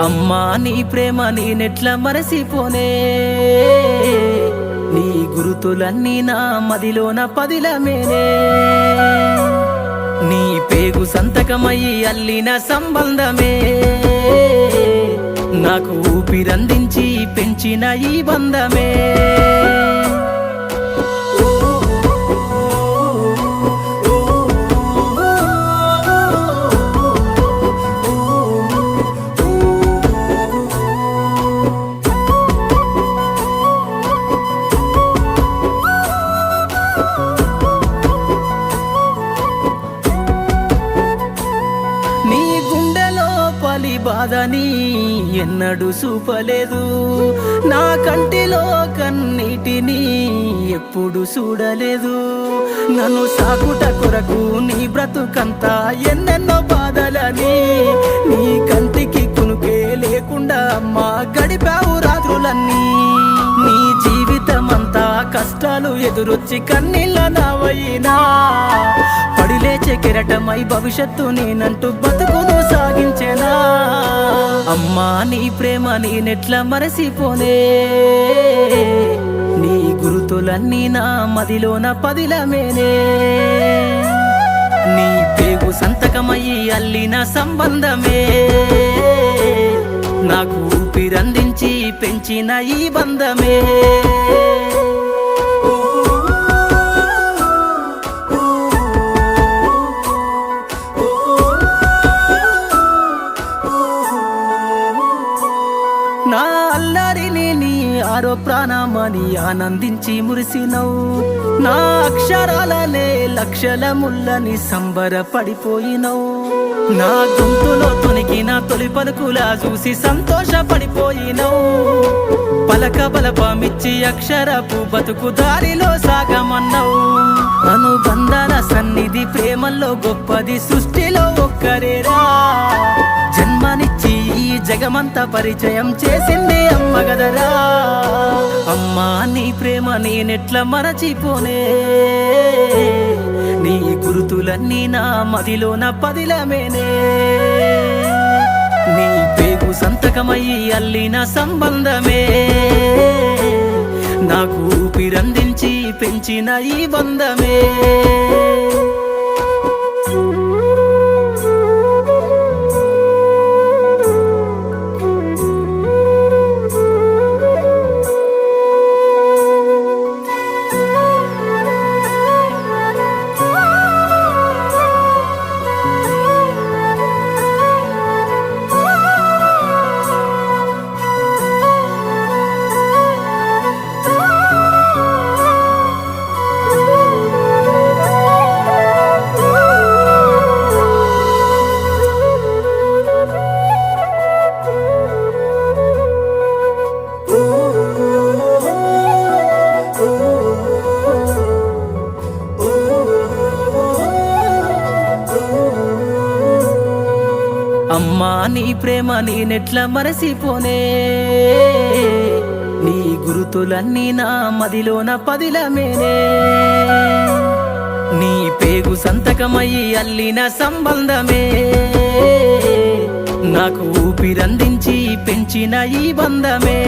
అమ్మా నీ ప్రేమ నేనెట్లా మరసిపోనే, నీ గురుతులన్నీ నా మదిలోన పదిలమేనే. నీ పేగు సంతకమయ్యి అల్లిన సంబంధమే, నాకు ఊపిరందించి పెంచిన ఈ బంధమే. బాధని ఎన్నడూ చూపలేదు, నా కంటిలో కన్నీటిని ఎప్పుడు చూడలేదు. నన్ను సాకుట కొరకు నీ బ్రతుకంతా ఎన్నెన్నో బాధలని, నీ కంటికి కునుకే లేకుండా అమ్మా గడిపావు రాత్రులన్నీ. నీ జీవితమంతా కష్టాలు ఎదురొచ్చి కన్నీళ్ళ నావైనా, పడిలేచే కెరటమై భవిష్యత్తు నేనంటూ బతుకును సాగించేనా. అమ్మా నీ ప్రేమ నేనెట్లా మరసిపోనే, నీ గురుతులన్నీ నా మదిలోన పదిలమేనే. నీ పేగు సంతకమయ్యి అల్లిన సంబంధమే, నాకు ఊపిరందించి పెంచిన ఈ బంధమే. నా అల్లరిని నీ ఆరో ప్రాణమని ఆనందించి మురిసినవు, నా అక్షరాలనే లక్షల ముళ్ళని సంబరపడిపోయినవు. నా గొంతులో తొనికిన తొలి పలుకులా చూసి సంతోషపడిపోయినవు. పలక బలపమిచ్చి అక్షరపు బతుకు దారిలో సాగమన్నావు. అనుబంధాల సన్నిధి ప్రేమల్లో గొప్పది సృష్టిలో ఒక్కరేరా, జన్మనిచ్చి ఈ జగమంతా పరిచయం చేసింది అమ్మ గదరా. అమ్మా నీ ప్రేమ నేనెట్లా మరచిపోనే, నీ గురుతులన్నీ నా మదిలోన పదిలమేనే. నీ పేగు సంతకమయ్యి అల్లిన సంబంధమే, నాకు ఊపిరందించి పెంచిన ఈ బంధమే. అమ్మా నీ ప్రేమ నేనెట్లా మరసిపోనే, నీ గురుతులన్నీ నా మదిలోన పదిలమేనే. నీ పేగు సంతకమయ్యి అల్లిన సంబంధమే, నాకు ఊపిరందించి పెంచిన ఈ బంధమే.